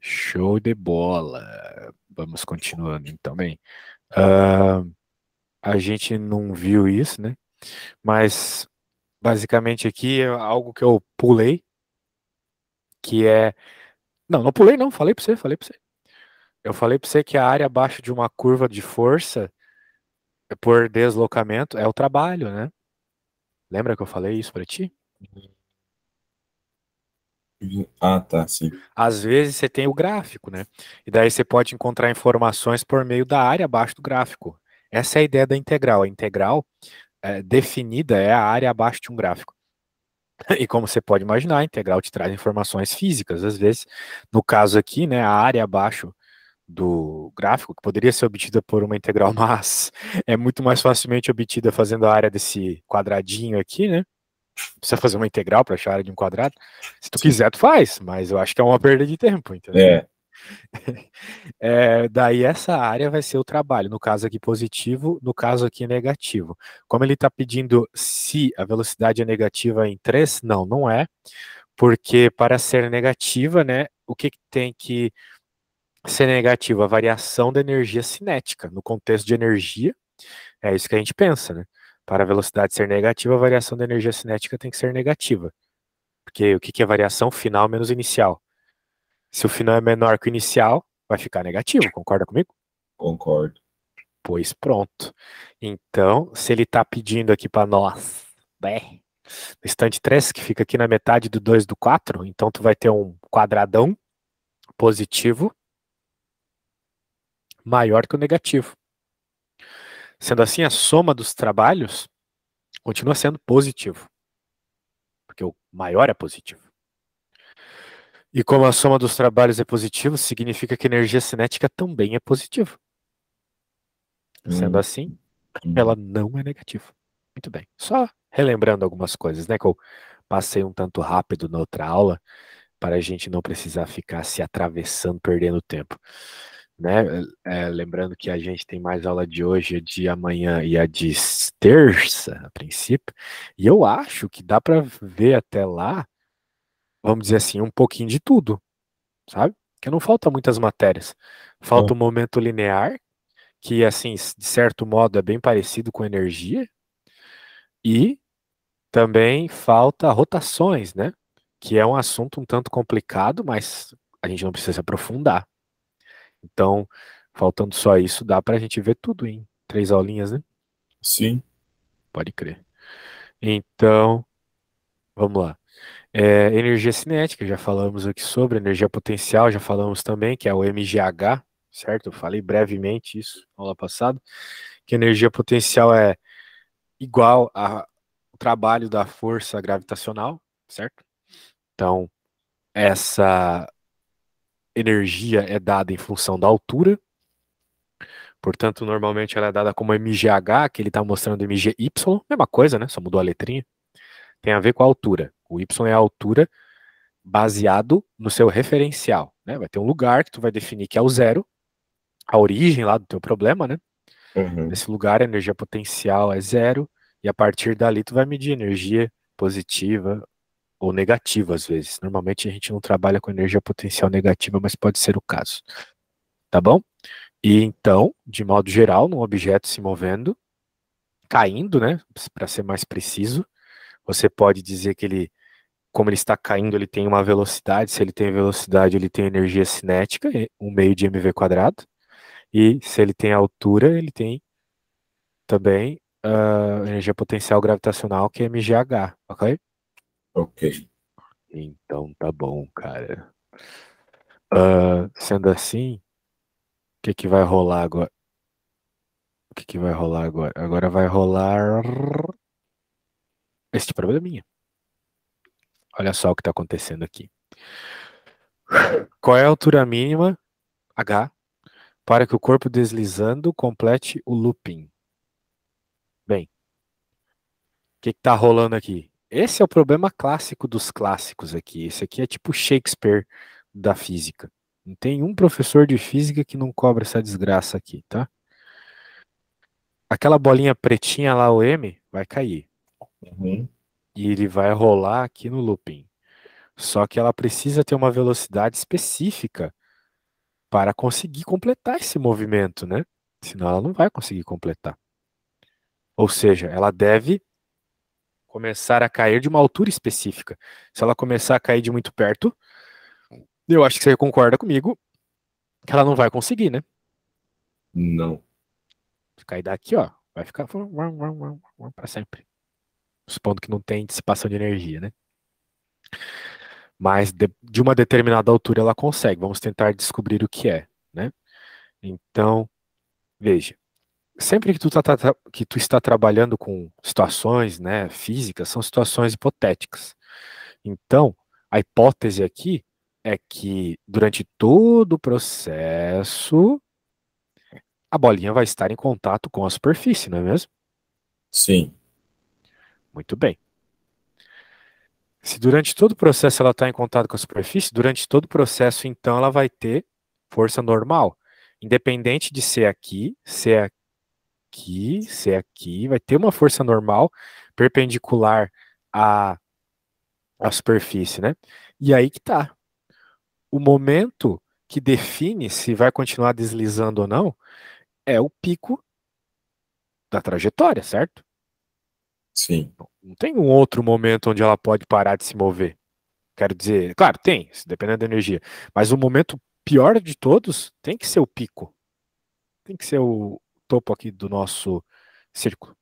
Show de bola. Vamos continuando então. Bem, ah, a gente não viu isso, né? Mas basicamente aqui é algo que eu pulei, que é. Não, não pulei, não. Falei pra você. Eu falei pra você que a área abaixo de uma curva de força por deslocamento é o trabalho, né? Lembra que eu falei isso pra ti? Ah, tá, sim. Às vezes você tem o gráfico, né? E daí você pode encontrar informações por meio da área abaixo do gráfico. Essa é a ideia da integral. A integral definida é a área abaixo de um gráfico. E como você pode imaginar, a integral te traz informações físicas. Às vezes, no caso aqui, né, a área abaixo do gráfico, que poderia ser obtida por uma integral, mas é muito mais facilmente obtida fazendo a área desse quadradinho aqui, né? Precisa fazer uma integral para achar a área de um quadrado. Se tu Sim. quiser, tu faz, mas eu acho que é uma perda de tempo, entendeu? É. Daí essa área vai ser o trabalho, no caso aqui positivo, no caso aqui negativo. Como ele está pedindo se a velocidade é negativa em 3, não, não é, porque para ser negativa, né, o que tem que ser negativo? A variação da energia cinética. No contexto de energia, é isso que a gente pensa, né? Para a velocidade ser negativa, a variação da energia cinética tem que ser negativa. Porque o que é variação? Final menos inicial. Se o final é menor que o inicial, vai ficar negativo, concorda comigo? Concordo. Pois pronto. Então, se ele está pedindo aqui para nós, né, no instante 3 que fica aqui na metade do 2 do 4, então tu vai ter um quadradão positivo maior que o negativo. Sendo assim, a soma dos trabalhos continua sendo positivo, porque o maior é positivo. E como a soma dos trabalhos é positivo, significa que a energia cinética também é positiva. Sendo Hum, assim, ela hum. não é negativa. Muito bem. Só relembrando algumas coisas, né, que eu passei um tanto rápido na outra aula, para a gente não precisar ficar se atravessando, perdendo tempo, né? Lembrando que a gente tem mais aula de hoje, a de amanhã e a de terça, a princípio, e eu acho que dá para ver até lá, vamos dizer assim, um pouquinho de tudo, sabe? Que não falta muitas matérias. Ah, Falta o momento linear, que assim, de certo modo é bem parecido com energia, e também falta rotações, né? Que é um assunto um tanto complicado, mas a gente não precisa se aprofundar. Então, faltando só isso, dá para a gente ver tudo em 3 aulinhas, né? sim. Pode crer. Então, vamos lá. Energia cinética, já falamos aqui sobre. Energia potencial, já falamos também, que é o MGH, certo? Eu falei brevemente isso na aula passada. Que energia potencial é igual ao trabalho da força gravitacional, certo? Então, essa energia é dada em função da altura. Portanto, normalmente ela é dada como MGH, que ele está mostrando MGY, mesma coisa, né? Só mudou a letrinha. Tem a ver com a altura. O Y é a altura baseado no seu referencial, né? Vai ter um lugar que tu vai definir que é o zero, a origem lá do teu problema, né? Uhum. Nesse lugar a energia potencial é zero, e a partir dali tu vai medir energia positiva ou negativa às vezes. Normalmente a gente não trabalha com energia potencial negativa, mas pode ser o caso, tá bom? E então, de modo geral, num objeto se movendo, caindo, né? Para ser mais preciso, você pode dizer que ele, como ele está caindo, ele tem uma velocidade. Se ele tem velocidade, ele tem energia cinética, 1 meio de mv quadrado. E se ele tem altura, ele tem também energia potencial gravitacional, que é mgh, ok? Ok. Então tá bom, cara. Sendo assim, o que que vai rolar agora? O que que vai rolar agora? Agora vai rolar este probleminha. Olha só o que está acontecendo aqui. Qual é a altura mínima, h, para que o corpo deslizando complete o looping? Bem, o que está rolando aqui? Esse é o problema clássico dos clássicos aqui. Esse aqui é tipo Shakespeare da física. Não tem um professor de física que não cobra essa desgraça aqui, tá? Aquela bolinha pretinha lá, o M, vai cair. Uhum. E ele vai rolar aqui no looping. Só que ela precisa ter uma velocidade específica para conseguir completar esse movimento, né? Senão ela não vai conseguir completar. Ou seja, ela deve começar a cair de uma altura específica. Se ela começar a cair de muito perto, eu acho que você concorda comigo que ela não vai conseguir, né? Não. Se cair daqui, ó, vai ficar para sempre. Supondo que não tem dissipação de energia, né? Mas de uma determinada altura ela consegue. Vamos tentar descobrir o que é, né? Então, veja, sempre que que tu está trabalhando com situações, né, físicas, são situações hipotéticas. Então, a hipótese aqui é que durante todo o processo a bolinha vai estar em contato com a superfície, não é mesmo? Sim. Muito bem. Se durante todo o processo ela está em contato com a superfície, durante todo o processo, então, ela vai ter força normal. Independente de ser aqui, ser aqui, vai ter uma força normal perpendicular à, à superfície, né? E aí que tá. O momento que define se vai continuar deslizando ou não é o pico da trajetória, certo? Sim. Não tem um outro momento onde ela pode parar de se mover. Quero dizer, claro, tem, dependendo da energia. Mas o momento pior de todos tem que ser o pico. Tem que ser o topo aqui do nosso círculo.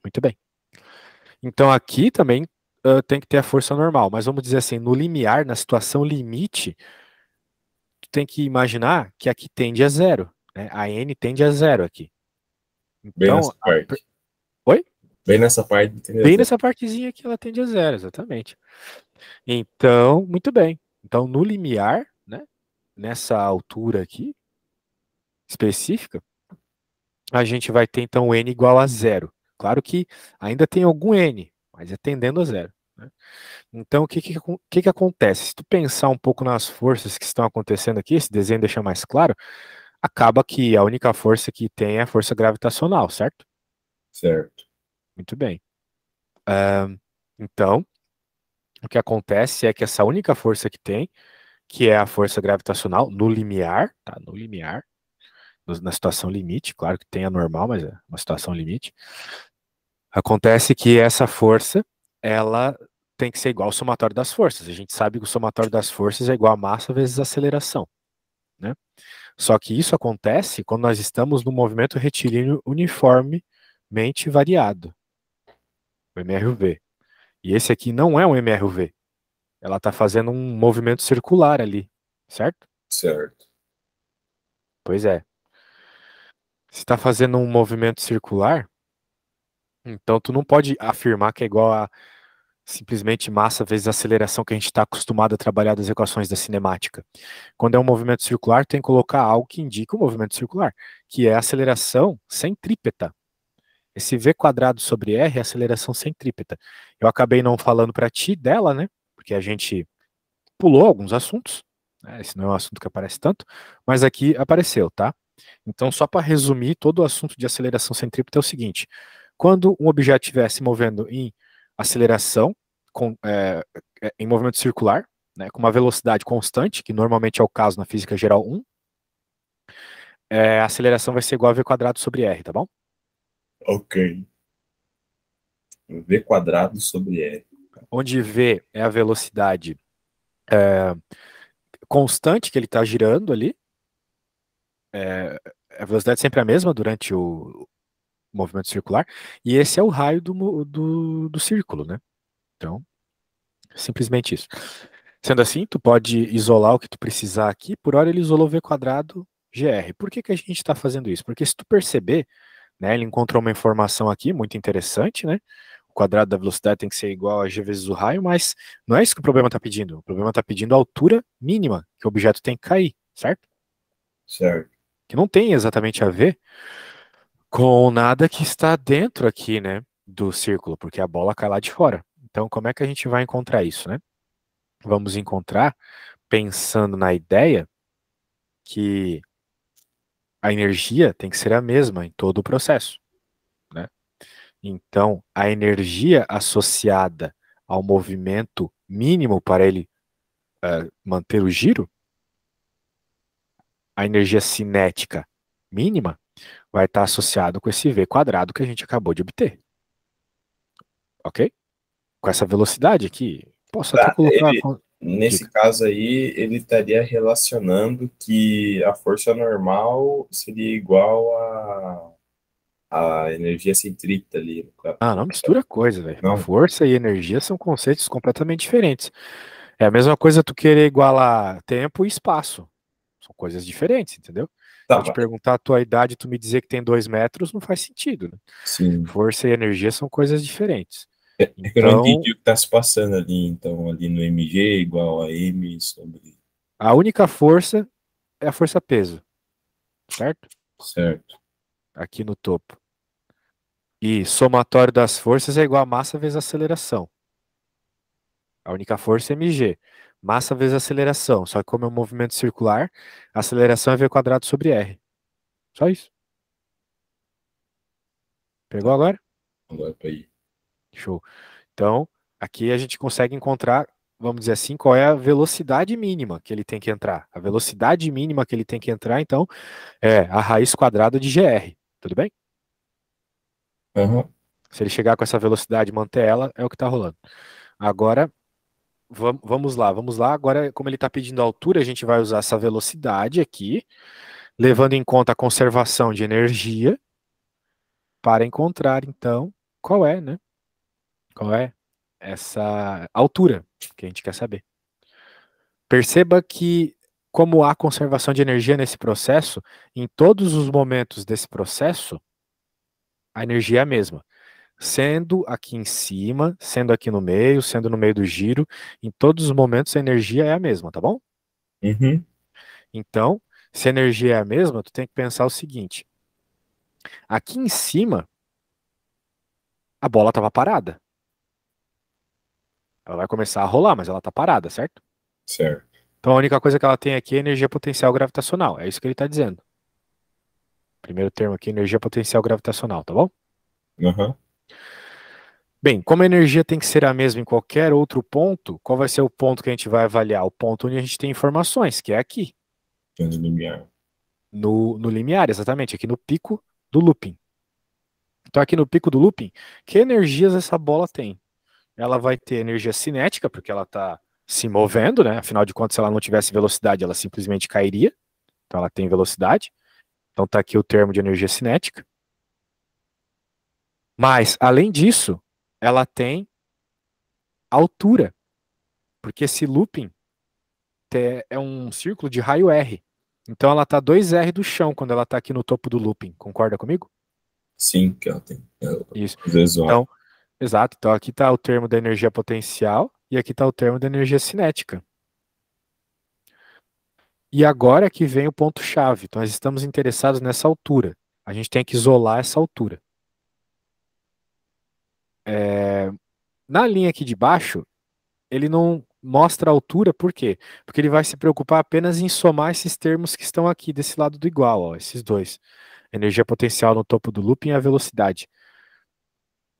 Muito bem. Então aqui também tem que ter a força normal. Mas vamos dizer assim, no limiar, na situação limite, tu tem que imaginar que aqui tende a zero. Né? A N tende a zero aqui. Bem Então, nessa parte. oi? Bem nessa parte do Bem TDZ. nessa partezinha que ela tende a zero, exatamente. Então, muito bem. Então, no limiar, né, nessa altura aqui, específica, a gente vai ter então N igual a zero. Claro que ainda tem algum N, mas é tendendo a zero. Né? Então, o que acontece? Se tu pensar um pouco nas forças que estão acontecendo aqui, esse desenho deixa mais claro, acaba que a única força que tem é a força gravitacional, certo? Certo. Muito bem. Então, o que acontece é que essa única força que tem, que é a força gravitacional no limiar, tá? No limiar, na situação limite, claro que tem a normal, mas é uma situação limite. Acontece que essa força, ela tem que ser igual ao somatório das forças. A gente sabe que o somatório das forças é igual a massa vezes aceleração, né? Só que isso acontece quando nós estamos no movimento retilíneo uniformemente variado, o MRV. E esse aqui não é um MRV. Ela está fazendo um movimento circular ali, certo? Certo. Pois é. Se está fazendo um movimento circular, então tu não pode afirmar que é igual a simplesmente massa vezes aceleração que a gente está acostumado a trabalhar das equações da cinemática. Quando é um movimento circular, tem que colocar algo que indica o movimento circular, que é a aceleração centrípeta. Esse v quadrado sobre r é a aceleração centrípeta. Eu acabei não falando para ti dela, né? Porque a gente pulou alguns assuntos. Né? Esse não é um assunto que aparece tanto, mas aqui apareceu, tá? Então, só para resumir, todo o assunto de aceleração centrípeta é o seguinte: quando um objeto estiver se movendo em aceleração, em movimento circular, né, com uma velocidade constante, que normalmente é o caso na física geral 1, a aceleração vai ser igual a v quadrado sobre r, tá bom? Ok. V quadrado sobre R. Onde v é a velocidade constante que ele está girando ali, a velocidade é sempre a mesma durante o movimento circular, e esse é o raio do círculo, né? Então, simplesmente isso. Sendo assim, tu pode isolar o que tu precisar aqui. Por hora ele isolou v quadrado GR. Por que que a gente está fazendo isso? Porque se tu perceber, né, ele encontrou uma informação aqui muito interessante, né? O quadrado da velocidade tem que ser igual a g vezes o raio, mas não é isso que o problema está pedindo. O problema está pedindo a altura mínima que o objeto tem que cair, certo? Certo. Que não tem exatamente a ver com nada que está dentro aqui, né, do círculo, porque a bola cai lá de fora. Então, como é que a gente vai encontrar isso, né? Vamos encontrar pensando na ideia que a energia tem que ser a mesma em todo o processo, né? Então, a energia associada ao movimento mínimo para ele manter o giro, a energia cinética mínima vai estar associado com esse v quadrado que a gente acabou de obter. Ok? Com essa velocidade aqui, posso até Tá, colocar. nesse Diga. caso aí, ele estaria relacionando que a força normal seria igual a energia centrípeta ali, no caso. Ah, não mistura coisa, velho. Não? Força e energia são conceitos completamente diferentes. É a mesma coisa tu querer igualar tempo e espaço. São coisas diferentes, entendeu? Tá, Eu te mas perguntar a tua idade e tu me dizer que tem 2 metros não faz sentido, né? sim. Força e energia são coisas diferentes. É que eu não Então, entendi o que está se passando ali, então, ali no mg igual a m sobre. a única força é a força-peso, certo? Certo. Aqui no topo. E somatório das forças é igual a massa vezes aceleração. A única força é mg. Massa vezes aceleração. Só que como é um movimento circular, a aceleração é v quadrado sobre r. Só isso. Pegou agora? Agora para ir. Show. Então, aqui a gente consegue encontrar, vamos dizer assim, qual é a velocidade mínima que ele tem que entrar. A velocidade mínima que ele tem que entrar, então, é a raiz quadrada de gr. Tudo bem? Aham. Se ele chegar com essa velocidade e manter ela, é o que está rolando. Agora, vamos lá. Agora, como ele está pedindo altura, a gente vai usar essa velocidade aqui, levando em conta a conservação de energia, para encontrar, então, qual é, né? Qual é essa altura que a gente quer saber. Perceba que, como há conservação de energia nesse processo, em todos os momentos desse processo, a energia é a mesma. Sendo aqui em cima, sendo aqui no meio, sendo no meio do giro, em todos os momentos a energia é a mesma, tá bom? Uhum. Então, se a energia é a mesma, tu tem que pensar o seguinte: aqui em cima, a bola estava parada. Ela vai começar a rolar, mas ela está parada, certo? Certo. Então a única coisa que ela tem aqui é energia potencial gravitacional. É isso que ele está dizendo. Primeiro termo aqui, energia potencial gravitacional, tá bom? Aham. Bem, como a energia tem que ser a mesma em qualquer outro ponto, qual vai ser o ponto que a gente vai avaliar? O ponto onde a gente tem informações, que é aqui, Tendo limiar. no limiar, exatamente, aqui no pico do looping. Então, aqui no pico do looping, que energias essa bola tem? Ela vai ter energia cinética, porque ela está se movendo, né? Afinal de contas, se ela não tivesse velocidade, ela simplesmente cairia. Então, ela tem velocidade. Então, está aqui o termo de energia cinética. Mas, além disso, ela tem altura, porque esse looping é um círculo de raio R. Então ela está 2R do chão quando ela está aqui no topo do looping. Concorda comigo? Sim, que ela tem. Isso. Às vezes, ó. Então, exato. Então aqui está o termo da energia potencial e aqui está o termo da energia cinética. E agora que vem o ponto-chave. Então nós estamos interessados nessa altura. A gente tem que isolar essa altura. Na linha aqui de baixo, ele não mostra a altura, por quê? Porque ele vai se preocupar apenas em somar esses termos que estão aqui desse lado do igual, ó, esses dois. Energia potencial no topo do looping e a velocidade.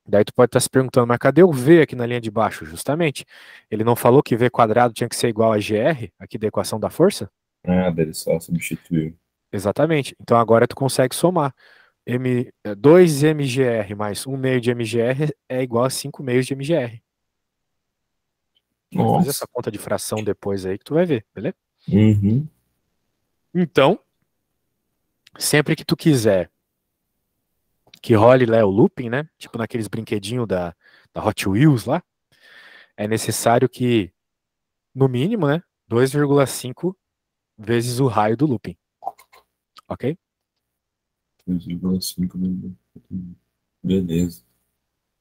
Daí tu pode estar se perguntando, mas cadê o V aqui na linha de baixo? Justamente, ele não falou que V quadrado tinha que ser igual a GR, aqui da equação da força? Nada, ele só substituiu. Exatamente. Então agora tu consegue somar. 2 mgr mais 1 meio de mgr é igual a 5 meios de mgr. Pode fazer essa Nossa. conta de fração depois aí que tu vai ver, beleza? Uhum. Então, sempre que tu quiser que role lá o looping, né? Tipo naqueles brinquedinhos da Hot Wheels lá, é necessário que, no mínimo, né? 2,5 vezes o raio do looping, ok? 2,5 Beleza.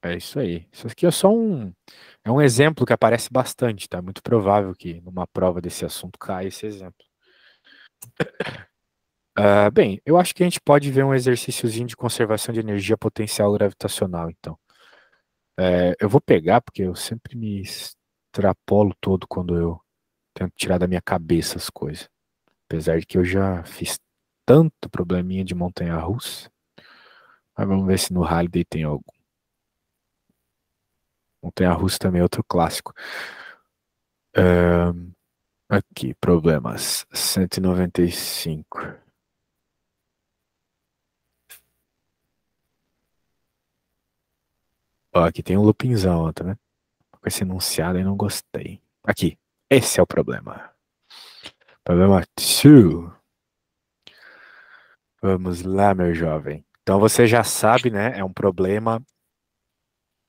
É isso aí. Isso aqui é só um exemplo que aparece bastante, tá? É muito provável que numa prova desse assunto caia esse exemplo. Bem, eu acho que a gente pode ver um exercíciozinho de conservação de energia potencial gravitacional, então. Eu vou pegar, porque eu sempre me extrapolo todo quando eu tento tirar da minha cabeça as coisas. Apesar de que eu já fiz tanto probleminha de montanha-russa. Mas vamos ver se no Halliday tem algum. Montanha-russa também é outro clássico. Aqui, problemas. 195. Ó, aqui tem um loopingzão, tá vendo? Com esse enunciado aí não gostei. Aqui, esse é o problema. Problema 2. Vamos lá, meu jovem. Então você já sabe, né? É um problema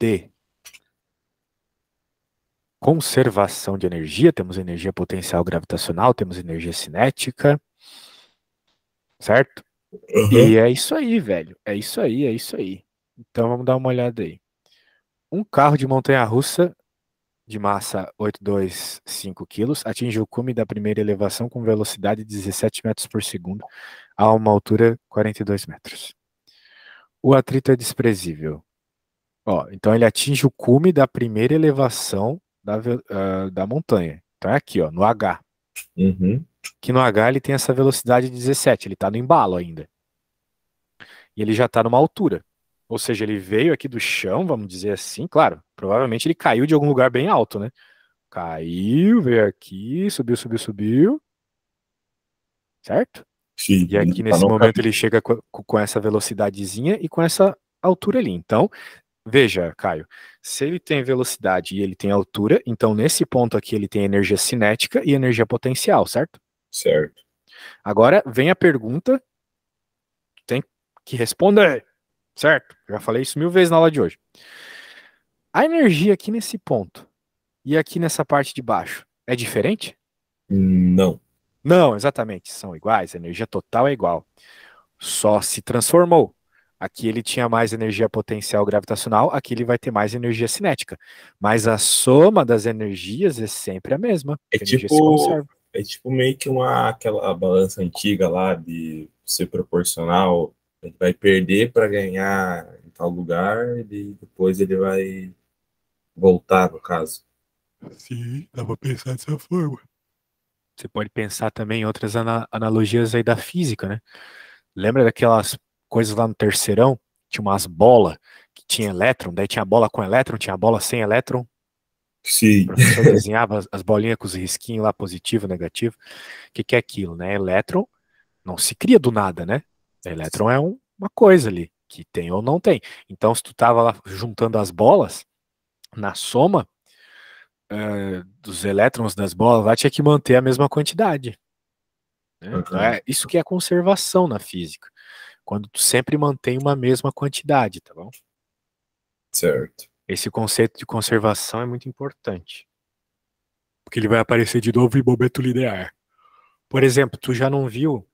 de conservação de energia. Temos energia potencial gravitacional, temos energia cinética, certo? Aham. E é isso aí, velho. É isso aí, é isso aí. Então vamos dar uma olhada aí. Um carro de montanha-russa de massa 825 quilos atinge o cume da primeira elevação com velocidade de 17 metros por segundo a uma altura 42 metros. O atrito é desprezível. Ó, então ele atinge o cume da primeira elevação da montanha. Então é aqui, ó, no H. Uhum. Que no H ele tem essa velocidade de 17, ele está no embalo ainda. E ele já está numa altura. Ou seja, ele veio aqui do chão, vamos dizer assim, claro, provavelmente ele caiu de algum lugar bem alto, né? Caiu, veio aqui, subiu, subiu, subiu, certo? Sim, E aqui tá nesse no momento caminho. ele chega com essa velocidadezinha e com essa altura ali. Então, veja, Caio, se ele tem velocidade e ele tem altura, então nesse ponto aqui ele tem energia cinética e energia potencial, certo? Certo. Agora vem a pergunta, tem que responder, certo? Já falei isso 1000 vezes na aula de hoje. A energia aqui nesse ponto e aqui nessa parte de baixo é diferente? Não. Não, exatamente, são iguais, a energia total é igual. Só se transformou. Aqui ele tinha mais energia potencial gravitacional, aqui ele vai ter mais energia cinética. Mas a soma das energias é sempre a mesma, É porque a energia se tipo, conserva. é tipo meio que aquela balança antiga lá de ser proporcional. Ele vai perder para ganhar em tal lugar e depois ele vai voltar, no caso. Sim, dá pra pensar dessa forma. Você pode pensar também em outras analogias aí da física, né? Lembra daquelas coisas lá no terceirão? Tinha umas bolas que tinha elétron, daí tinha bola com elétron, tinha bola sem elétron. O Sim. professor desenhava as bolinhas com os risquinhos lá, positivo, negativo. O que é aquilo, né? Elétron não se cria do nada, né? Elétron é uma coisa ali, que tem ou não tem. Então, se tu tava lá juntando as bolas, na soma dos elétrons das bolas, lá tinha que manter a mesma quantidade, né? Então, Aham. é isso que é conservação na física. Quando tu sempre mantém uma mesma quantidade, tá bom? Certo. Esse conceito de conservação é muito importante, porque ele vai aparecer de novo em momento linear. Por exemplo, tu já não viu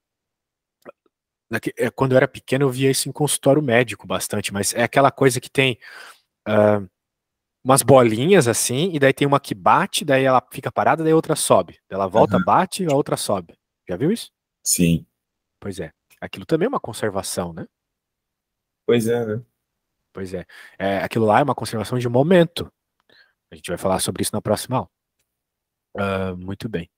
quando eu era pequeno, eu via isso em consultório médico bastante, mas é aquela coisa que tem umas bolinhas assim, e daí tem uma que bate, daí ela fica parada, daí a outra sobe. Daí ela volta, Aham. bate, a outra sobe. Já viu isso? Sim. Pois é. Aquilo também é uma conservação, né? Pois é, né? Pois é. Aquilo lá é uma conservação de momento. A gente vai falar sobre isso na próxima aula. Muito bem.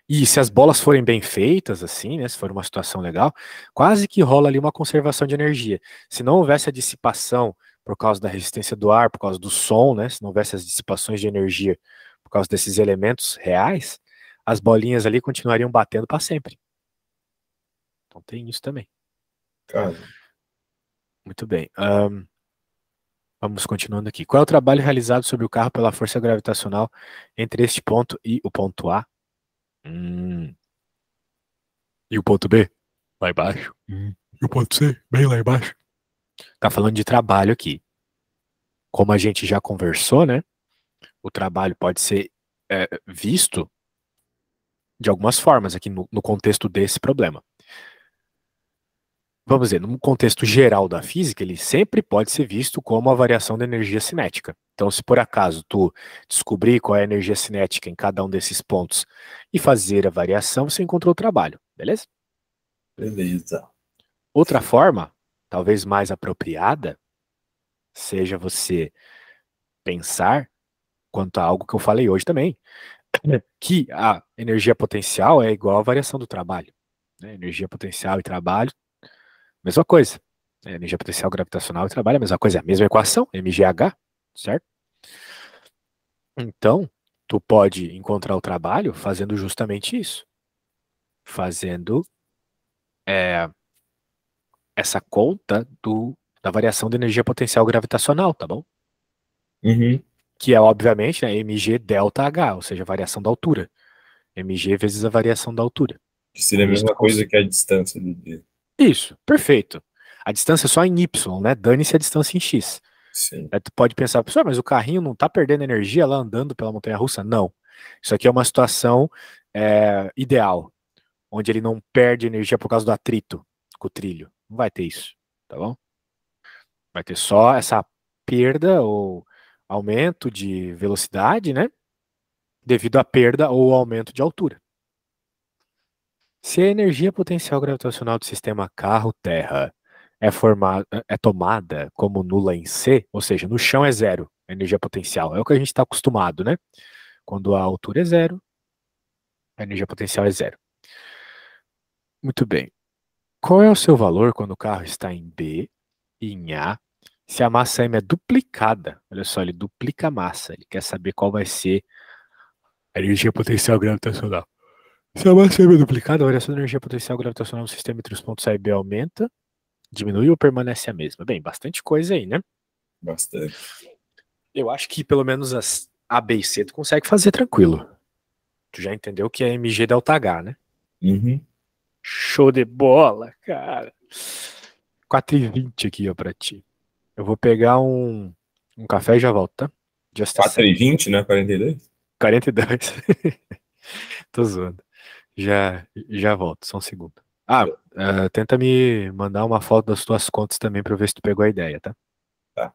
E se as bolas forem bem feitas, assim, né? Se for uma situação legal, quase que rola ali uma conservação de energia. Se não houvesse a dissipação por causa da resistência do ar, por causa do som, né? Se não houvesse as dissipações de energia por causa desses elementos reais, as bolinhas ali continuariam batendo para sempre. Então tem isso também. Cara, Muito bem. Vamos continuando aqui. Qual é o trabalho realizado sobre o carro pela força gravitacional entre este ponto e o ponto A? Hum. E o ponto B? Lá embaixo. E o ponto C? Bem lá embaixo. Tá falando de trabalho aqui. Como a gente já conversou, né? O trabalho pode ser visto de algumas formas aqui no contexto desse problema. Vamos dizer, no contexto geral da física, ele sempre pode ser visto como a variação da energia cinética. Então, se por acaso tu descobrir qual é a energia cinética em cada um desses pontos e fazer a variação, você encontrou o trabalho, beleza? beleza. Outra forma, talvez mais apropriada, seja você pensar quanto a algo que eu falei hoje também, que a energia potencial é igual à variação do trabalho, né? Energia potencial e trabalho, mesma coisa. Energia potencial gravitacional e trabalho, a mesma coisa, é a mesma equação, mgh, certo? Então, tu pode encontrar o trabalho fazendo justamente isso. Fazendo essa conta da variação da energia potencial gravitacional, tá bom? Uhum. Que é, obviamente, né, mg delta H, ou seja, a variação da altura. Mg vezes a variação da altura. Que seria Com a isso, tu mesma coisa consegue. que a distância do. Isso, perfeito. A distância é só em y, né? Dane-se a distância em x. Sim. Aí tu pode pensar, pessoal, mas o carrinho não tá perdendo energia lá andando pela montanha-russa? Não. Isso aqui é uma situação ideal, onde ele não perde energia por causa do atrito com o trilho. Não vai ter isso, tá bom? Vai ter só essa perda ou aumento de velocidade, né? Devido à perda ou aumento de altura. Se a energia potencial gravitacional do sistema carro-terra é tomada como nula em C, ou seja, no chão é zero, a energia potencial. É o que a gente está acostumado, né? Quando a altura é zero, a energia potencial é zero. Muito bem. Qual é o seu valor quando o carro está em B e em A? Se a massa M é duplicada, olha só, ele duplica a massa. Ele quer saber qual vai ser a energia potencial gravitacional. Se a massa M é duplicada, a variação da energia potencial gravitacional no sistema entre os pontos A e B aumenta, diminui ou permanece a mesma? Bem, bastante coisa aí, né? Bastante. Eu acho que pelo menos as A, B e C tu consegue fazer tranquilo. Tu já entendeu que é mg delta H, né? Uhum. Show de bola, cara. 4h20 aqui, ó, pra ti. Eu vou pegar um café e já volto, tá? Just a quatro e sec. vinte né? 42. 42. Tô zoando. Já volto, só um segundo. Tenta me mandar uma foto das tuas contas também pra eu ver se tu pegou a ideia, tá? Tá.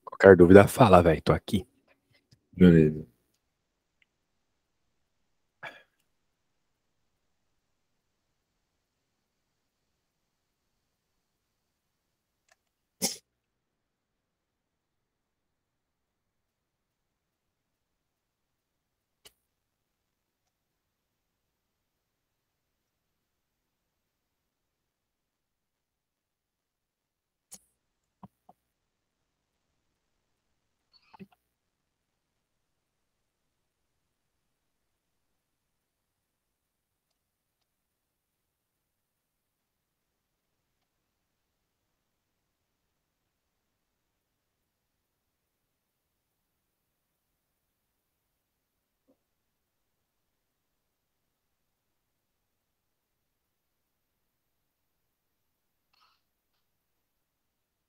Qualquer dúvida, fala, velho. Tô aqui. Beleza.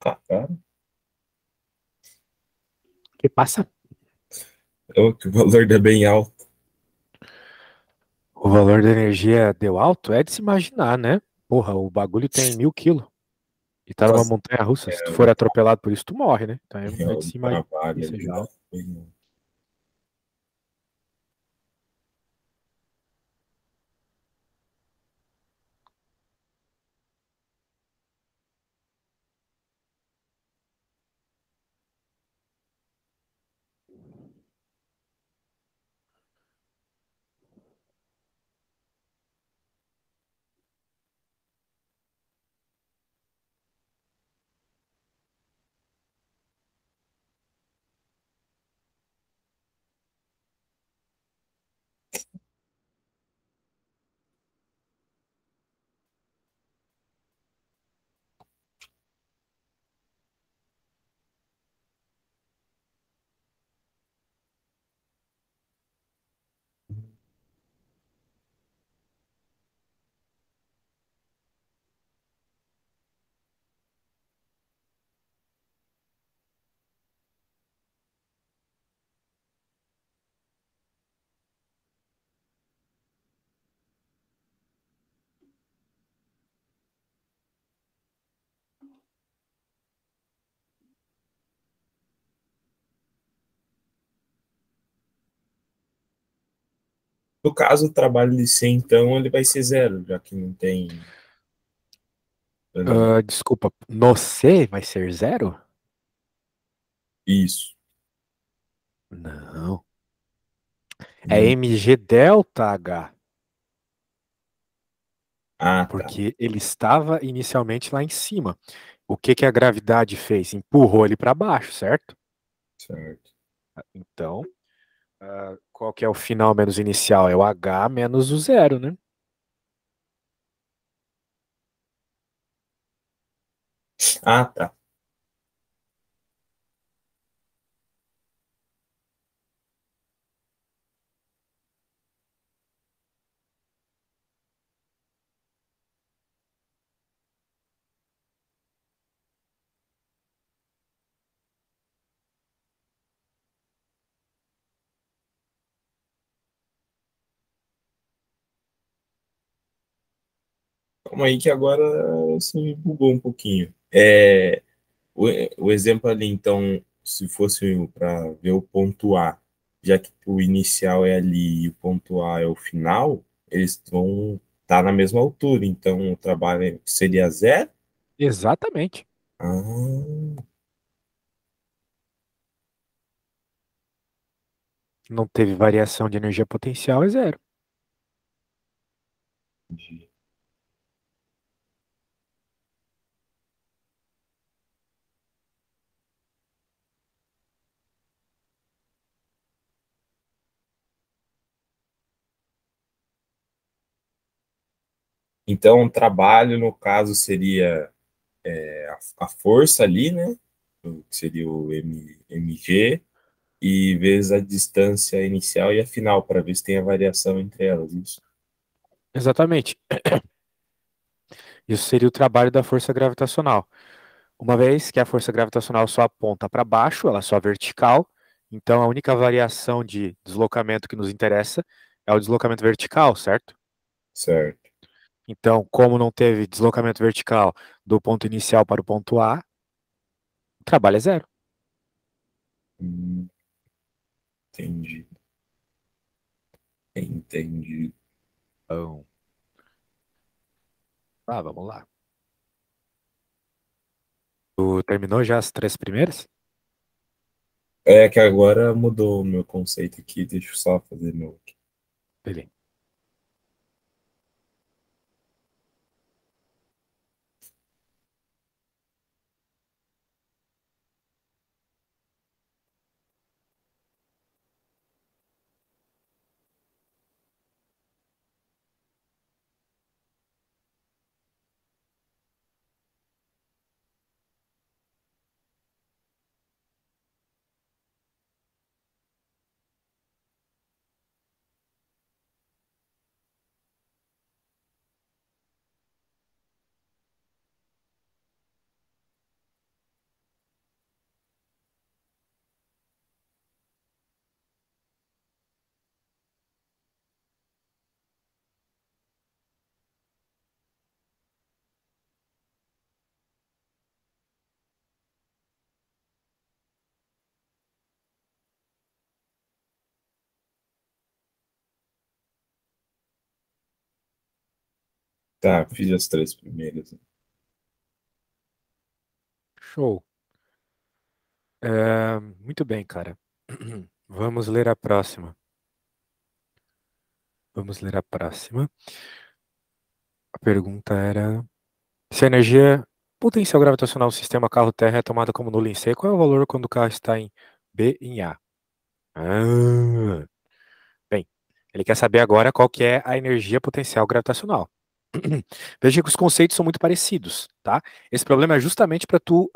Tá, cara. Que passa? Que o valor é bem alto. O valor da energia deu alto? É de se imaginar, né? Porra, o bagulho tem 1.000 quilos. E tá numa montanha russa. Se tu for atropelado por isso, tu morre, né? Então é de O se imaginar que trabalho seja ali, né? alto. No caso, o trabalho de C, então, ele vai ser zero, já que não tem elemento. Desculpa, no C vai ser zero? Isso. Não. É Não. mg delta H, Ah, tá. porque ele estava inicialmente lá em cima. O que que a gravidade fez? Empurrou ele para baixo, certo? Certo. Então, qual que é o final menos inicial? É o H menos o zero, né? Ah, tá. Calma aí que agora você me bugou um pouquinho. O, o exemplo ali, então, se fosse para ver o ponto A, já que o inicial é ali e o ponto A é o final, eles vão estar na mesma altura. Então, o trabalho seria zero? Exatamente. Ah, Não teve variação de energia potencial, é zero. entendi. Então, o trabalho, no caso, seria a força ali, né? Que seria o mg, e vezes a distância inicial e a final, para ver se tem a variação entre elas. Isso. Exatamente. Isso seria o trabalho da força gravitacional. Uma vez que a força gravitacional só aponta para baixo, ela é só vertical, então a única variação de deslocamento que nos interessa é o deslocamento vertical, certo? Certo. Então, como não teve deslocamento vertical do ponto inicial para o ponto A, o trabalho é zero. Hum, entendi. Entendi. Então, vamos lá. Tu terminou já as três primeiras? É que agora mudou o meu conceito aqui. Deixa eu só fazer meu. Beleza. Tá, fiz as três primeiras. Show. Muito bem, cara. Vamos ler a próxima. Vamos ler a próxima. A pergunta era: se a energia potencial gravitacional do sistema carro-terra é tomada como nula em C, qual é o valor quando o carro está em B em A? Ah, bem, ele quer saber agora qual que é a energia potencial gravitacional. Veja que os conceitos são muito parecidos, tá? Esse problema é justamente para tu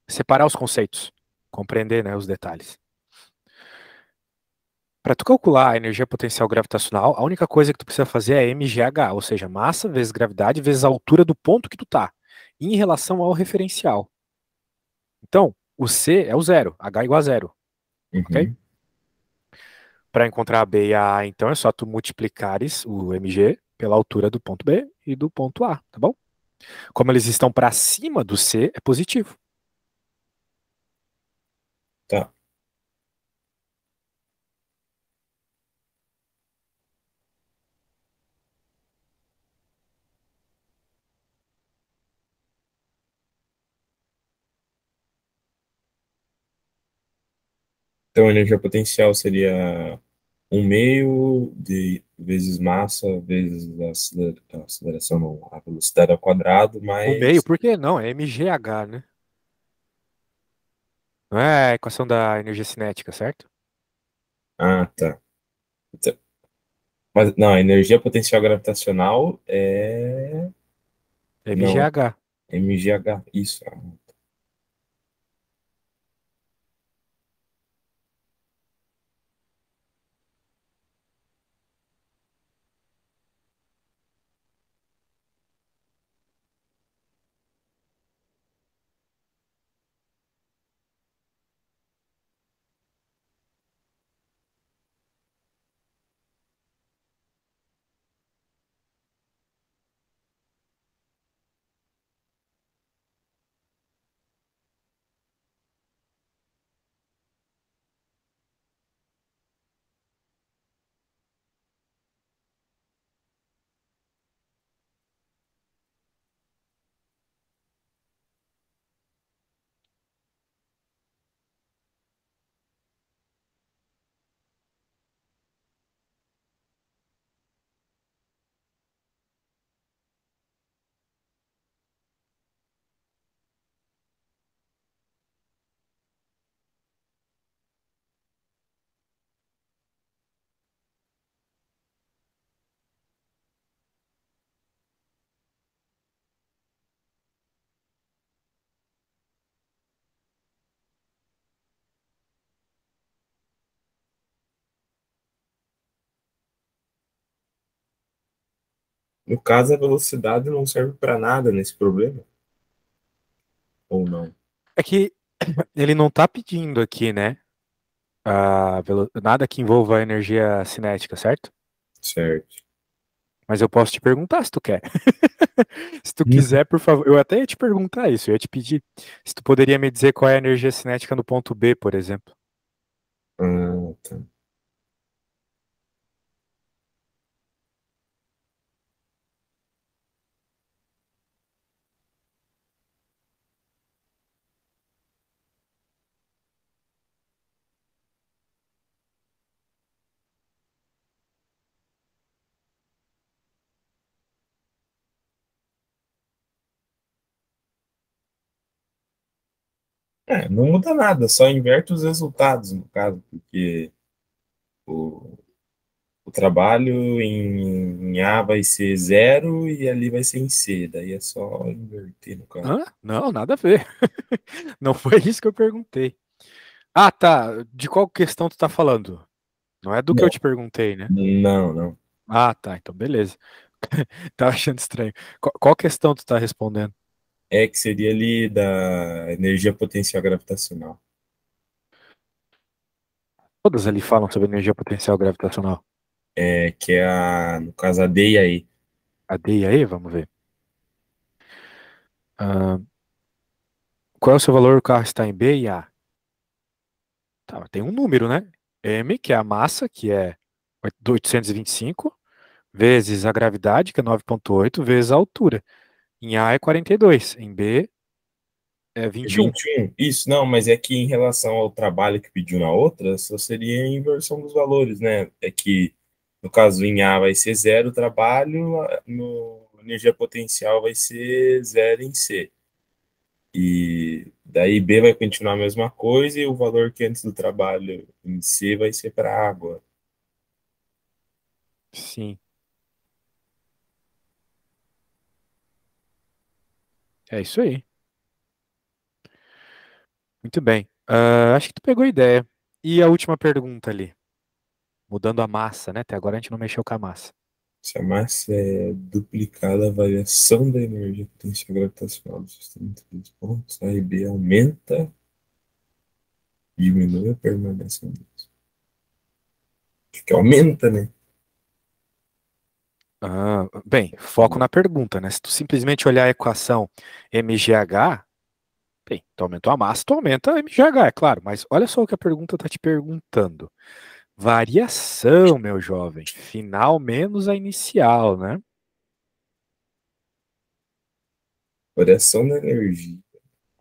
separar os conceitos, compreender, né, os detalhes. Para tu calcular a energia potencial gravitacional, a única coisa que tu precisa fazer é mgh, ou seja, massa vezes gravidade vezes a altura do ponto que tu tá, em relação ao referencial. Então, o C é o zero, H igual a zero, ok? Uhum. Para encontrar a B e a A, então, é só tu multiplicares o mg pela altura do ponto B e do ponto A, tá bom? Como eles estão para cima do C, é positivo. Tá. Então, a energia potencial seria um meio de vezes massa vezes a aceleração, não, a velocidade ao quadrado, O meio, mais. por que não? É mgh, né? Não é a equação da energia cinética, certo? Ah, tá. Então, mas não, a energia potencial gravitacional é. Não, Mgh. é mgh. Isso. Ah, no caso, a velocidade não serve para nada nesse problema, ou não? É que ele não tá pedindo aqui, né? Nada que envolva a energia cinética, certo? Certo. Mas eu posso te perguntar se tu quer. Se tu quiser, por favor. Eu até ia te perguntar isso. Eu ia te pedir se tu poderia me dizer qual é a energia cinética no ponto B, por exemplo. Ah, tá. É, não muda nada, só inverte os resultados, no caso, porque o, o trabalho em A vai ser zero e ali vai ser em C, daí é só inverter, no caso. Hã? Não, nada a ver. Não foi isso que eu perguntei. Ah, tá. De qual questão tu tá falando? Não é do que eu Não, te perguntei, né? não, não. Ah, tá. Então, beleza. Tava achando estranho. Qual questão tu tá respondendo? É que seria ali da energia potencial gravitacional, Todas ali falam sobre energia potencial gravitacional. que é no caso, a D e a E. A D e a E, vamos ver. Ah, qual é o seu valor? O carro está em B e A. Tá, tem um número, né? M, que é a massa, que é 825, vezes a gravidade, que é 9,8, vezes a altura. Em A é 42, em B é É 21. 21. Isso, não, mas é que em relação ao trabalho que pediu na outra, só seria a inversão dos valores, né? É que, no caso, em A vai ser zero o trabalho, no energia potencial vai ser zero em C. E daí B vai continuar a mesma coisa e o valor que antes do trabalho em C vai ser para água. Sim, é isso aí. Muito bem. Acho que tu pegou a ideia. E a última pergunta ali, mudando a massa, né? Até agora a gente não mexeu com a massa. Se a massa é duplicada, a variação da energia potencial gravitacional do sistema em três pontos, a e B aumenta, diminui ou permanece a mesma. Acho que aumenta, né? Bem, foco na pergunta, né? Se tu simplesmente olhar a equação mgh, bem, tu aumentou a massa, tu aumenta a mgh, é claro, mas olha só o que a pergunta está te perguntando. Variação, meu jovem, final menos a inicial, né? Variação da energia.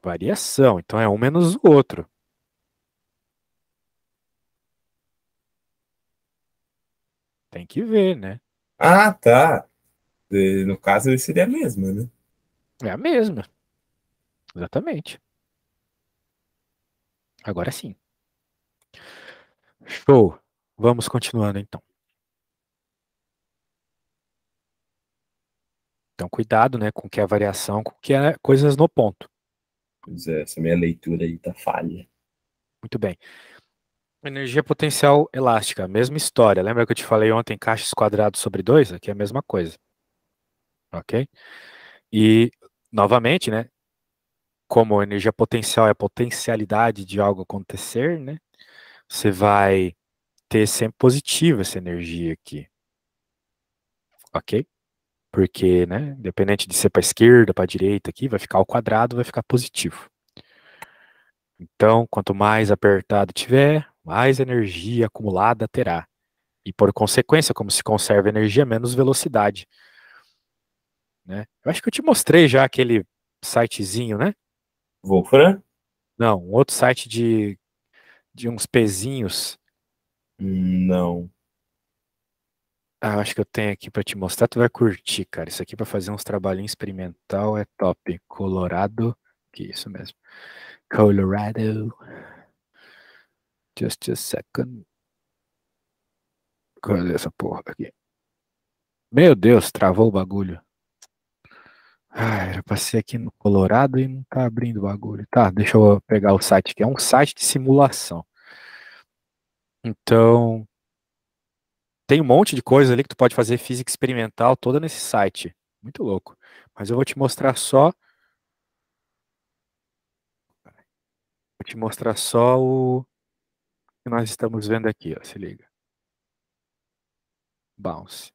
Variação, então é um menos o outro. Tem que ver, né? Ah, tá. No caso, seria a mesma, né? É a mesma, exatamente. Agora sim. Show. Vamos continuando então. Então, cuidado, né, com o que é variação, com o que é coisas no ponto. Pois é, essa minha leitura aí tá falha. Muito bem. Energia potencial elástica, mesma história. Lembra que eu te falei ontem, caixas quadrados sobre dois? Aqui é a mesma coisa, ok? E, novamente, né, como energia potencial é a potencialidade de algo acontecer, né, você vai ter sempre positiva essa energia aqui, ok? Porque, né, independente de ser para a esquerda, para a direita aqui, vai ficar ao quadrado, vai ficar positivo. Então, quanto mais apertado tiver, mais energia acumulada terá. E por consequência, como se conserva energia, menos velocidade, né? Eu acho que eu te mostrei já aquele sitezinho, né? Wolfram? Não, um outro site de uns pezinhos. Não. Ah, eu acho que eu tenho aqui para te mostrar, tu vai curtir, cara. Isso aqui para fazer uns trabalhinhos experimental é top. Colorado, que isso mesmo. Colorado. Just a second. Cadê essa porra aqui? Meu Deus, travou o bagulho. Ah, era pra ser aqui no Colorado e não tá abrindo o bagulho. Tá, deixa eu pegar o site aqui. É um site de simulação. Então, tem um monte de coisa ali que tu pode fazer física experimental toda nesse site. Muito louco. Mas eu vou te mostrar só. Vou te mostrar só o que nós estamos vendo aqui, ó. Se liga. Bounce.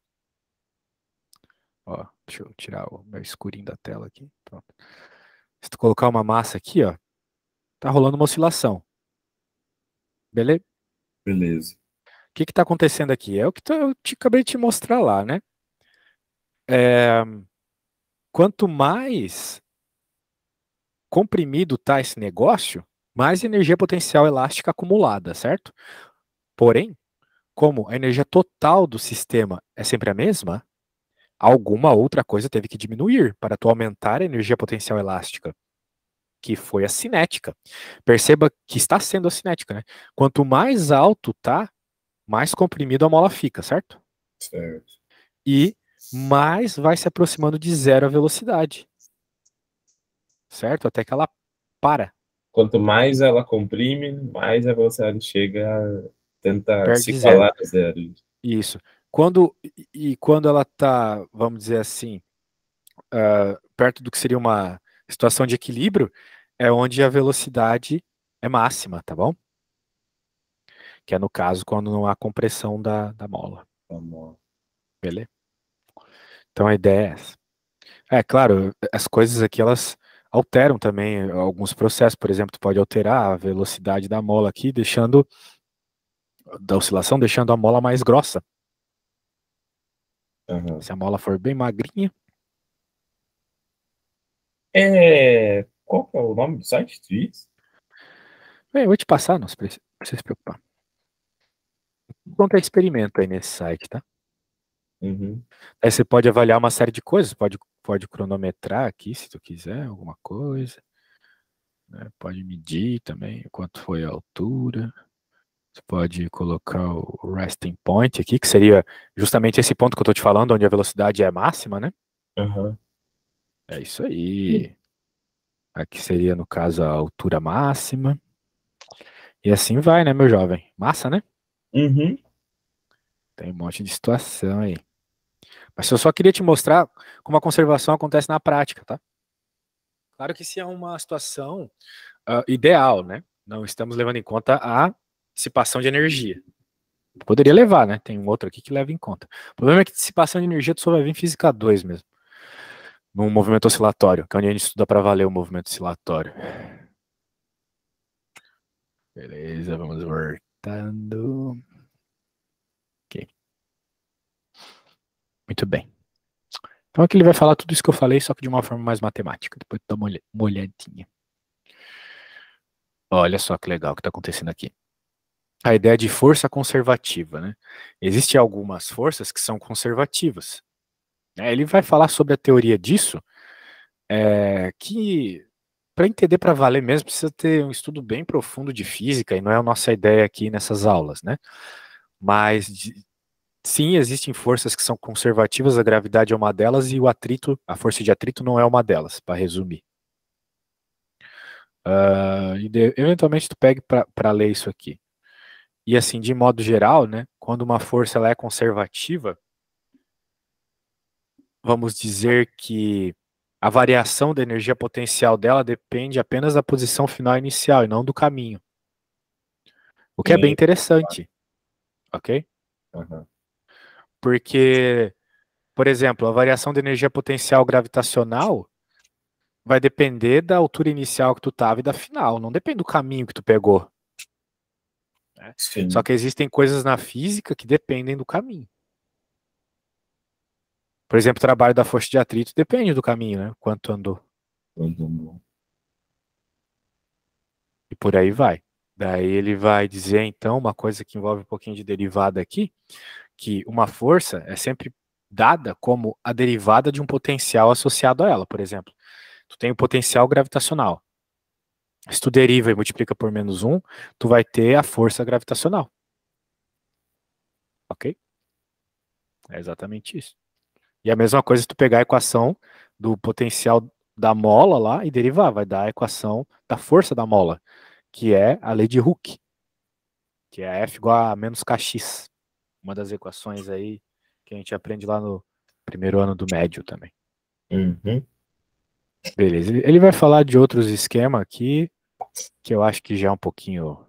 Ó, deixa eu tirar o meu escurinho da tela aqui. Pronto. Se tu colocar uma massa aqui, ó, tá rolando uma oscilação. Beleza? Beleza. O que que tá acontecendo aqui? É o que eu acabei de te mostrar lá, né? É, quanto mais comprimido tá esse negócio, mais energia potencial elástica acumulada, certo? Porém, como a energia total do sistema é sempre a mesma, alguma outra coisa teve que diminuir para tu aumentar a energia potencial elástica, que foi a cinética. Perceba que está sendo a cinética, né? Quanto mais alto tá, mais comprimido a mola fica, certo? Certo. E mais vai se aproximando de zero a velocidade, certo? Até que ela para, Quanto mais ela comprime, mais a velocidade chega a tentar se perde zero. igualar a zero. Isso. Quando ela está, vamos dizer assim, perto do que seria uma situação de equilíbrio, é onde a velocidade é máxima, tá bom? Que é no caso quando não há compressão da mola, Tá bom. beleza? Então a ideia é essa. É claro, as coisas aqui elas alteram também alguns processos. Por exemplo, tu pode alterar a velocidade da mola aqui, da oscilação, deixando a mola mais grossa. Aham. Se a mola for bem magrinha, Qual que é o nome do site? Tu disse? bem, eu vou te passar, não precisa se preocupar. Quanto é experimento aí nesse site, tá? Uhum. Aí você pode avaliar uma série de coisas, pode cronometrar aqui, se tu quiser, alguma coisa, né? Pode medir também quanto foi a altura. Você pode colocar o resting point aqui, que seria justamente esse ponto que eu tô te falando, onde a velocidade é máxima, né? Aham. É isso aí. Aqui seria, no caso, a altura máxima. E assim vai, né, meu jovem? Massa, né? Uhum. Tem um monte de situação aí. Mas eu só queria te mostrar como a conservação acontece na prática, tá? Claro que se é uma situação ideal, né? Não estamos levando em conta a dissipação de energia. Poderia levar, né? Tem um outro aqui que leva em conta. O problema é que dissipação de energia tu só vai ver em física 2 mesmo. No movimento oscilatório, que é onde a gente estuda para valer o movimento oscilatório. Beleza, vamos voltando. Ok, muito bem. Então aqui ele vai falar tudo isso que eu falei, só que de uma forma mais matemática. Depois tu dá uma olhadinha. Olha só que legal o que está acontecendo aqui. a ideia de força conservativa, né? Existem algumas forças que são conservativas. Ele vai falar sobre a teoria disso, que para entender para valer mesmo precisa ter um estudo bem profundo de física, e não é a nossa ideia aqui nessas aulas, né? Mas sim, existem forças que são conservativas, a gravidade é uma delas e o atrito, a força de atrito não é uma delas, para resumir. Eventualmente tu pegue para ler isso aqui. E assim, de modo geral, né, quando uma força ela é conservativa, vamos dizer que a variação da energia potencial dela depende apenas da posição final inicial e não do caminho. O que é bem Sim. interessante, ok? Aham. Porque, por exemplo, a variação da energia potencial gravitacional vai depender da altura inicial que tu estava e da final, não depende do caminho que tu pegou. Né? Só Sim. que existem coisas na física que dependem do caminho. Por exemplo, o trabalho da força de atrito depende do caminho, né? Quanto andou. Uhum. E por aí vai. Daí ele vai dizer, então, uma coisa que envolve um pouquinho de derivada aqui, que uma força é sempre dada como a derivada de um potencial associado a ela. Por exemplo, tu tem o potencial gravitacional. Se tu deriva e multiplica por -1, tu vai ter a força gravitacional. Ok? É exatamente isso. E a mesma coisa se tu pegar a equação do potencial da mola lá e derivar, vai dar a equação da força da mola, que é a lei de Hooke, que é F igual a menos kx. Uma das equações aí que a gente aprende lá no primeiro ano do médio também. Uhum. Beleza. Ele vai falar de outros esquemas aqui, que eu acho que já é um pouquinho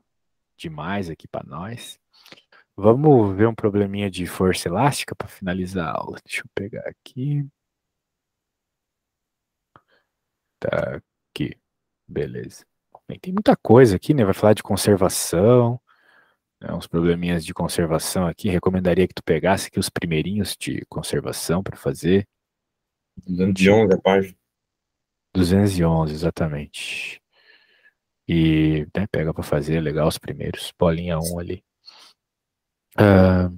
demais aqui para nós. Vamos ver um probleminha de força elástica para finalizar a aula. Deixa eu pegar aqui. Tá aqui. Beleza. Bem, tem muita coisa aqui, né? Vai falar de conservação, né? Uns probleminhas de conservação aqui. Recomendaria que tu pegasse aqui os primeirinhos de conservação para fazer. 211 a Tipo, página. 211, exatamente. E né, pega para fazer, legal, os primeiros. Bolinha 1 ali. Ah,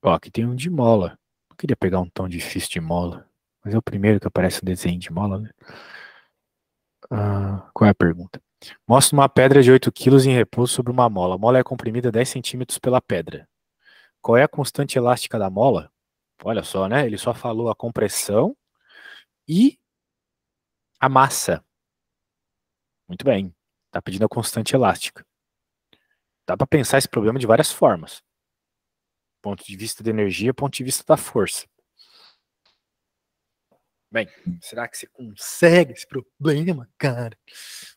ó, aqui tem um de mola. Não queria pegar um tão difícil de mola. Mas é o primeiro que aparece o desenho de mola, né? Qual é a pergunta? Mostra uma pedra de 8 quilos em repouso sobre uma mola. A mola é comprimida 10 centímetros pela pedra. Qual é a constante elástica da mola? Olha só, né? Ele só falou a compressão e a massa. Muito bem. Tá pedindo a constante elástica. Dá para pensar esse problema de várias formas. Ponto de vista da energia, ponto de vista da força. Bem, será que você consegue esse problema, cara?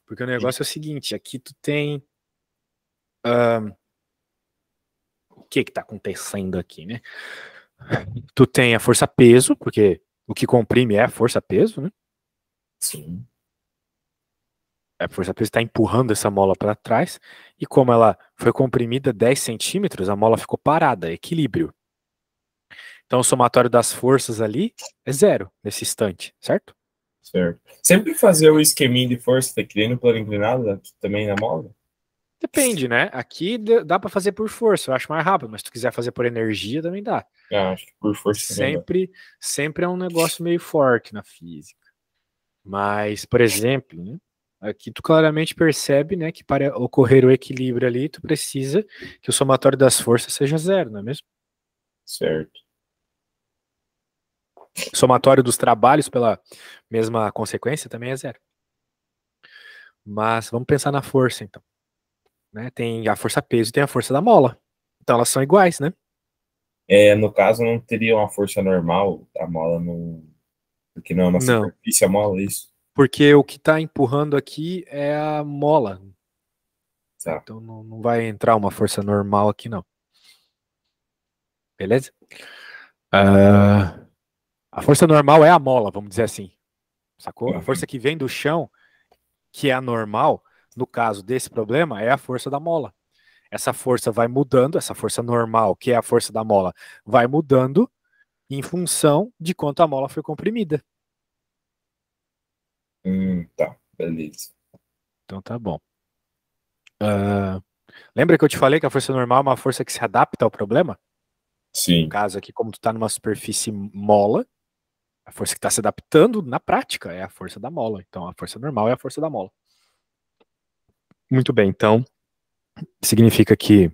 Porque o negócio é o seguinte, aqui tu tem... o que que tá acontecendo aqui, né? Tu tem a força-peso, porque o que comprime é a força-peso, né? Sim. A força-peso está empurrando essa mola para trás, e como ela foi comprimida 10 centímetros, a mola ficou parada, equilíbrio. Então o somatório das forças ali é zero nesse instante, certo? Certo. Sempre fazer o esqueminha de força, tá criando plano inclinado aqui também na mola? Depende, né? Aqui dá para fazer por força, eu acho mais rápido, mas se tu quiser fazer por energia, também dá. Ah, acho que por força também dá. Sempre é um negócio meio forte na física. Mas, por exemplo, né, aqui tu claramente percebe, né, que para ocorrer o equilíbrio ali, tu precisa que o somatório das forças seja zero, não é mesmo? Certo. O somatório dos trabalhos pela mesma consequência também é zero. Mas vamos pensar na força, então. Né? Tem a força peso e tem a força da mola. Então elas são iguais, né? No caso, não teria uma força normal, a mola não. Porque não é uma Não, superfície, a mola, é isso? porque o que está empurrando aqui é a mola. Tá. Então não vai entrar uma força normal aqui, não. Beleza? Ah, a força normal é a mola, vamos dizer assim. Sacou? A força Uhum. que vem do chão, que é a normal, no caso desse problema, é a força da mola. Essa força vai mudando, essa força normal, que é a força da mola, vai mudando em função de quanto a mola foi comprimida. Tá, beleza. Então tá bom. Uh, Lembra que eu te falei que a força normal é uma força que se adapta ao problema? No Sim. caso aqui, como tu está numa superfície mola, a força que está se adaptando na prática é a força da mola. Então, a força normal é a força da mola. Muito bem, então, significa que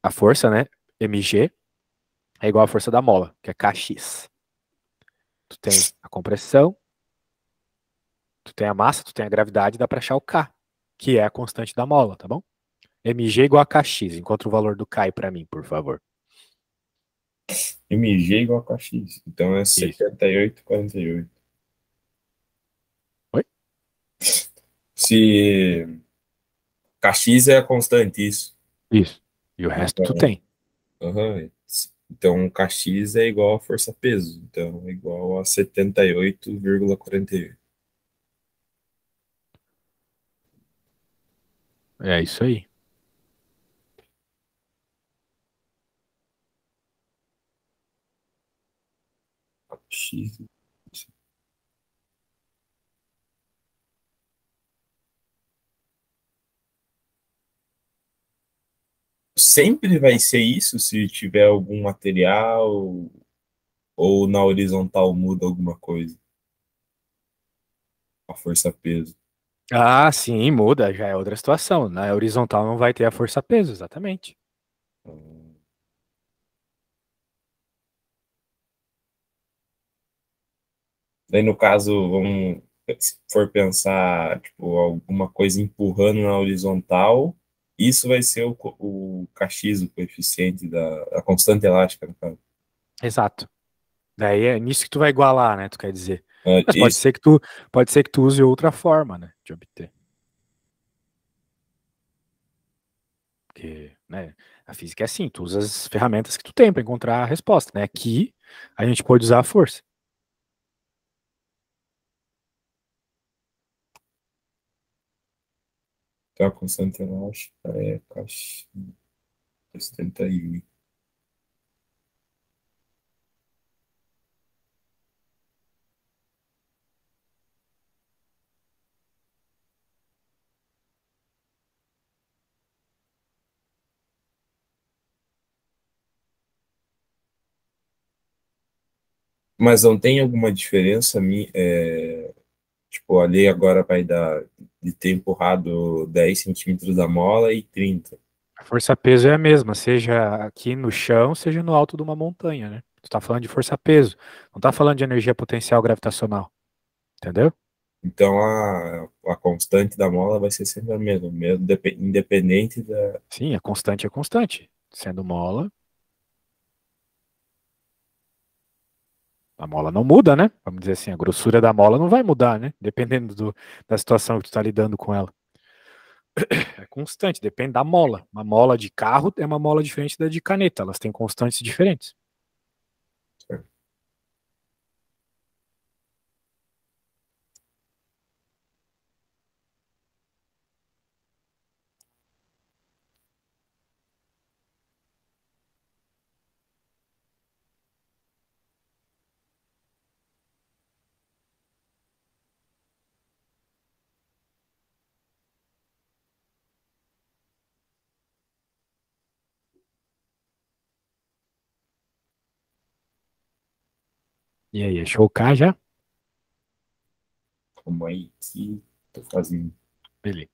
a força, né, mg, é igual à força da mola, que é kx. Tu tem a compressão, tu tem a massa, tu tem a gravidade, dá para achar o k, que é a constante da mola, tá bom? mg igual a kx. Encontra o valor do k aí para mim, por favor. MG igual a KX. Então é Isso. 78,48. Oi? Se KX é a constante, isso. Isso. E o resto tu Então, tem. aham. Então KX é igual a força-peso. Então é igual a 78,48. É isso aí. X. Sempre vai ser isso se tiver algum material ou na horizontal muda alguma coisa, a força-peso. Ah, sim, muda, já é outra situação. Na horizontal não vai ter a força-peso, exatamente. Daí, no caso, vamos, se for pensar, tipo, alguma coisa empurrando na horizontal, isso vai ser o kx, o coeficiente a constante elástica, no caso. Exato. Daí é nisso que tu vai igualar, né? Tu quer dizer. Mas Isso, pode ser que tu use outra forma, né, de obter. Porque, né, a física é assim, tu usa as ferramentas que tu tem para encontrar a resposta, né? Aqui a gente pode usar a força. então a constante elástica é kx 71. Mas não tem alguma diferença, tipo, ali agora vai dar de ter empurrado 10 centímetros da mola e 30. A força-peso é a mesma, seja aqui no chão, seja no alto de uma montanha, né? Tu tá falando de força-peso, não tá falando de energia potencial gravitacional, entendeu? Então a constante da mola vai ser sempre a mesma, mesmo independente da. Sim, a constante é constante. Sendo mola, a mola não muda, né? Vamos dizer assim, a grossura da mola não vai mudar, né? Dependendo da situação que tu tá lidando com ela. É constante, depende da mola. Uma mola de carro é uma mola diferente da de caneta, elas têm constantes diferentes. E aí, achou o K já? Como aí que tô fazendo. Beleza.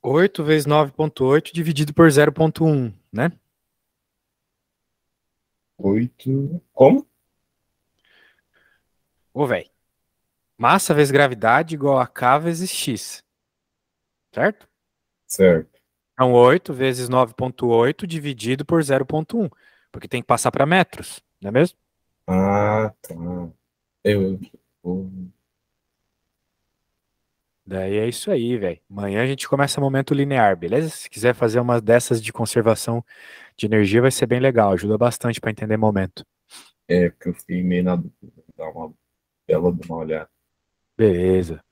8 vezes 9,8 dividido por 0,1, né? 8. Como? Ô, velho. Massa vezes gravidade igual a K vezes X, certo? Certo. Então, 8 vezes 9,8 dividido por 0,1, porque tem que passar para metros, não é mesmo? Ah, tá. Eu, eu- Daí é isso aí, velho. Amanhã a gente começa momento linear, beleza? Se quiser fazer uma dessas de conservação de energia, vai ser bem legal. Ajuda bastante para entender momento. porque eu fiquei meio na dúvida. Dar uma bela de uma olhada. Beleza.